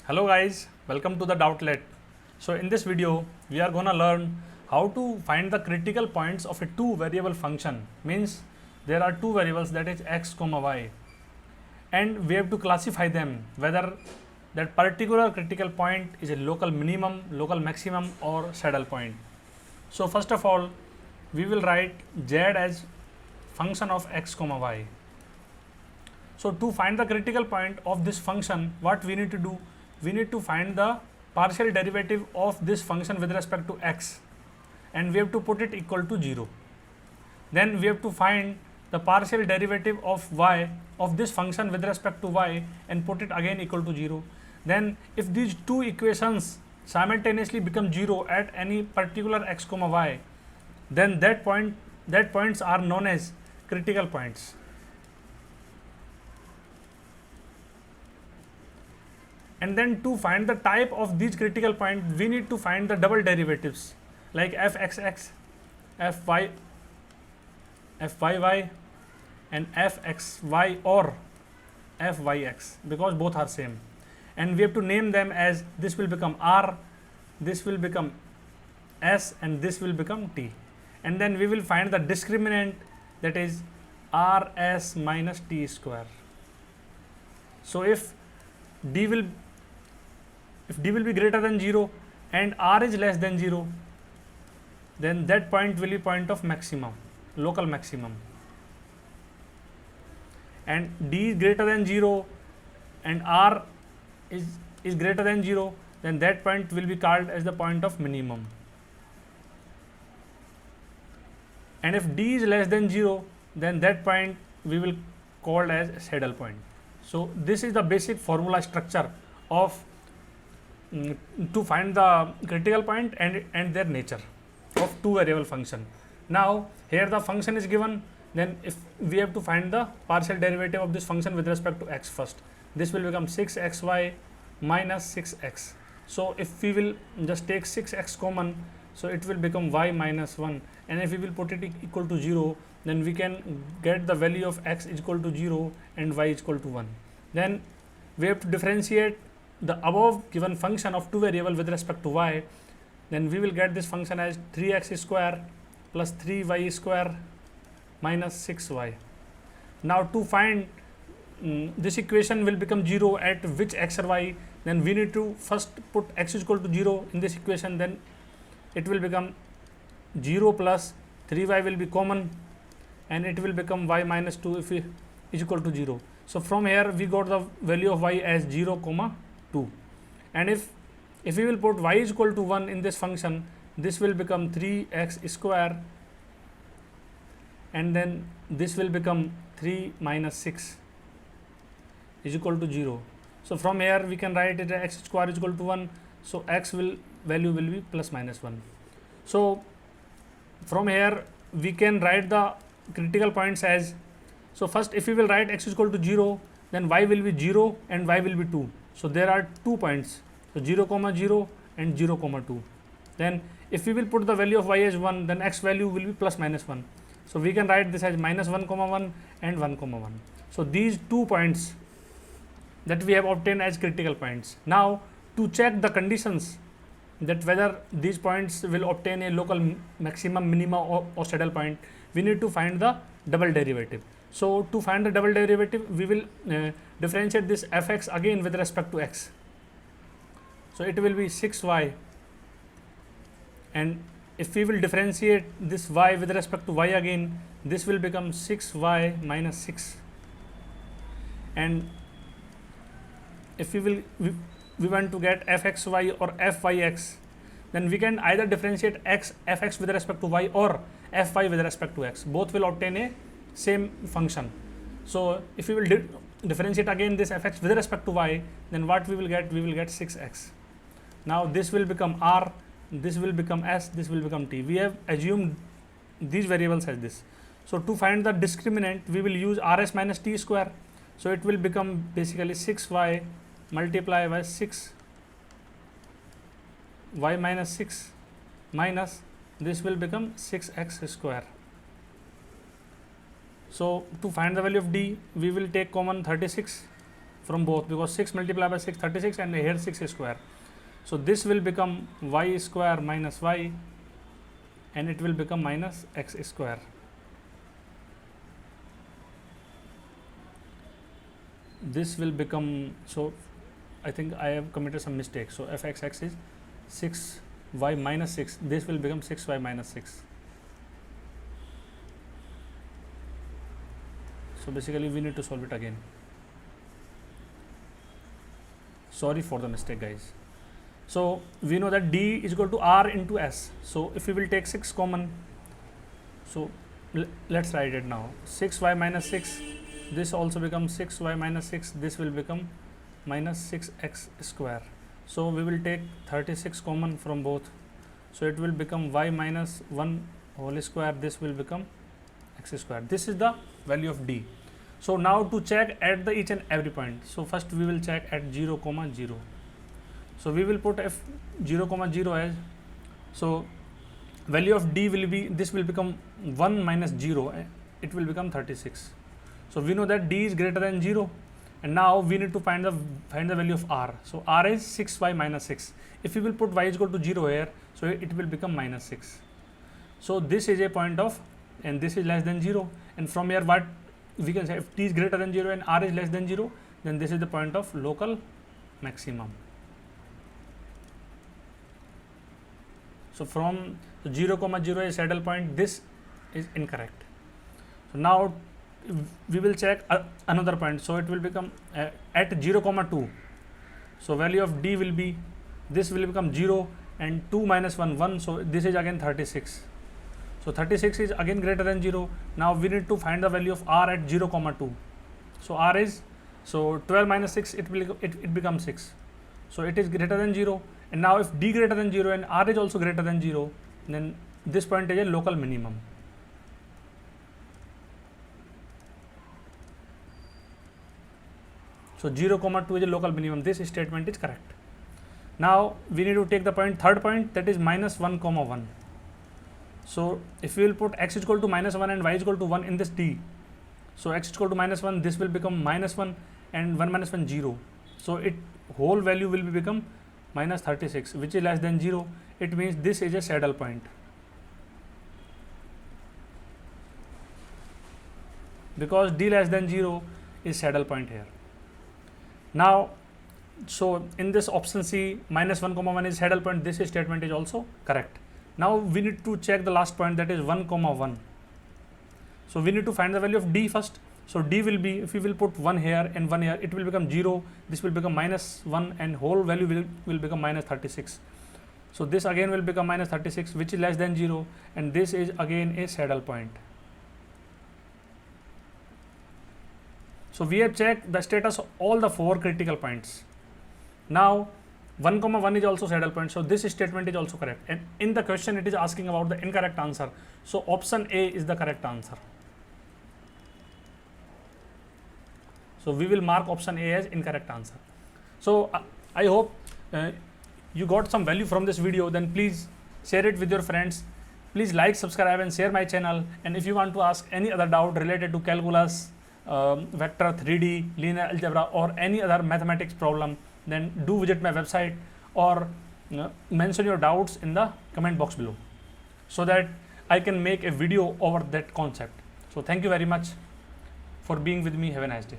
Hello guys, welcome to the Doubtlet. So in this video, we are gonna learn how to find the critical points of a two variable function. Means there are two variables, that is x comma y, and we have to classify them whether that particular critical point is a local minimum, local maximum or saddle point. So first of all, we will write z as function of x comma y. So to find the critical point of this function, what we need to do? We need to find the partial derivative of this function with respect to x, and we have to put it equal to 0. Then we have to find the partial derivative of y of this function with respect to y and put it again equal to 0. Then if these two equations simultaneously become 0 at any particular x comma y, then that points are known as critical points. And then to find the type of these critical points, we need to find the double derivatives like fxx, fyy and fxy or fyx, because both are same, and we have to name them as this will become r, this will become s, and this will become t. And then we will find the discriminant, that is rs minus t square. So if d will be greater than 0 and r is less than 0, then that point will be point of maximum, local maximum. And d is greater than 0 and r is greater than 0, then that point will be called as the point of minimum. And if d is less than 0, then that point we will call as saddle point. So this is the basic formula structure of to find the critical point and their nature of two variable function. Now here the function is given, then if we have to find the partial derivative of this function with respect to x first, this will become 6xy minus 6x. So if we will just take 6x common, so it will become y minus 1, and if we will put it equal to 0, then we can get the value of x is equal to 0 and y is equal to 1. Then we have to differentiate the above given function of two variable with respect to y, then we will get this function as 3x square plus 3y square minus 6y. Now to find this equation will become 0 at which x or y, then we need to first put x is equal to 0 in this equation, then it will become 0 plus 3y will be common, and it will become y minus 2 if it is equal to 0. So from here we got the value of y as 0 comma 2, and if we will put y is equal to 1 in this function, this will become 3x square, and then this will become 3 minus 6 is equal to 0. So from here we can write it as x square is equal to 1, so x value will be plus minus 1. So from here we can write the critical points as, so first if we will write x is equal to 0, then y will be 0 and y will be 2. So there are 2 points, so 0 comma 0 and 0 comma 2. Then if we will put the value of y as 1, then x value will be plus minus 1. So we can write this as minus 1 comma 1 and 1 comma 1. So these 2 points that we have obtained as critical points. Now to check the conditions that whether these points will obtain a local maximum, minima or saddle point, we need to find the double derivative. So to find the double derivative, we will differentiate this fx again with respect to x. So it will be 6y, and if we will differentiate this y with respect to y again, this will become 6y minus 6. And if we want to get fxy or fyx, then we can either differentiate fx with respect to y or fy with respect to x. Both will obtain a same function. So if we will differentiate again this fx with respect to y, then what we will get? We will get 6x. Now this will become r, this will become s, this will become t. We have assumed these variables as this. So to find the discriminant, we will use rs minus t square. So it will become basically 6y multiplied by 6 y minus 6 minus this will become 6x square. So to find the value of d, we will take common 36 from both, because 6 multiplied by 6 36 and here 6 square. So this will become y square minus y, and it will become minus x square. This will become, so I think I have committed some mistake. So fxx is 6y minus 6. This will become 6y minus 6. So basically we need to solve it again. Sorry for the mistake, guys. So we know that d is equal to r into s. So if we will take 6 common, so let's write it now. 6y minus 6, this also becomes 6y minus 6, this will become minus 6x square. So we will take 36 common from both. So it will become y minus 1 whole square, this will become x square. This is the value of d. So now to check at the each and every point. So first we will check at 0, 0. So we will put f 0, 0 as, so value of d will be, this will become 1 minus 0, it will become 36. So we know that d is greater than 0, and now we need to find the value of r. So r is 6y minus 6. If we will put y is equal to 0 here, so it will become minus 6. So this is a point of, and this is less than 0, and from here what we can say, if t is greater than 0 and r is less than 0, then this is the point of local maximum. So from 0, 0 is saddle point, this is incorrect. So now we will check another point. So it will become at 0, 2. So value of d will be, this will become 0, and 2 minus 1, 1. So this is again 36. So 36 is again greater than 0. Now we need to find the value of r at 0, 2. So r is, so 12 minus 6, it becomes 6. So it is greater than 0. And now if d greater than 0 and r is also greater than 0, then this point is a local minimum. So 0, 2 is a local minimum. This statement is correct. Now we need to take the point, third point, that is minus 1, 1. So if we will put x is equal to minus 1 and y is equal to 1 in this d, so x is equal to minus 1, this will become minus 1, and 1 minus 1 0. So it whole value will become minus 36, which is less than 0. It means this is a saddle point. Because d less than 0 is saddle point here. Now, so in this option C, minus 1, 1 is saddle point. This statement is also correct. Now we need to check the last point, that is 1, 1. So we need to find the value of d first. So d will be, if we will put 1 here and 1 here, it will become 0, this will become minus 1, and whole value will become minus 36. So this again will become minus 36, which is less than 0, and this is again a saddle point. So we have checked the status of all the 4 critical points. Now 1, 1 is also saddle point, so this statement is also correct, and in the question it is asking about the incorrect answer. So option A is the correct answer. So we will mark option A as incorrect answer. So I hope you got some value from this video. Then please share it with your friends. Please like, subscribe and share my channel. And if you want to ask any other doubt related to calculus, vector, 3D, linear algebra, or any other mathematics problem, then do visit my website, or mention your doubts in the comment box below, so that I can make a video over that concept. So thank you very much for being with me. Have a nice day.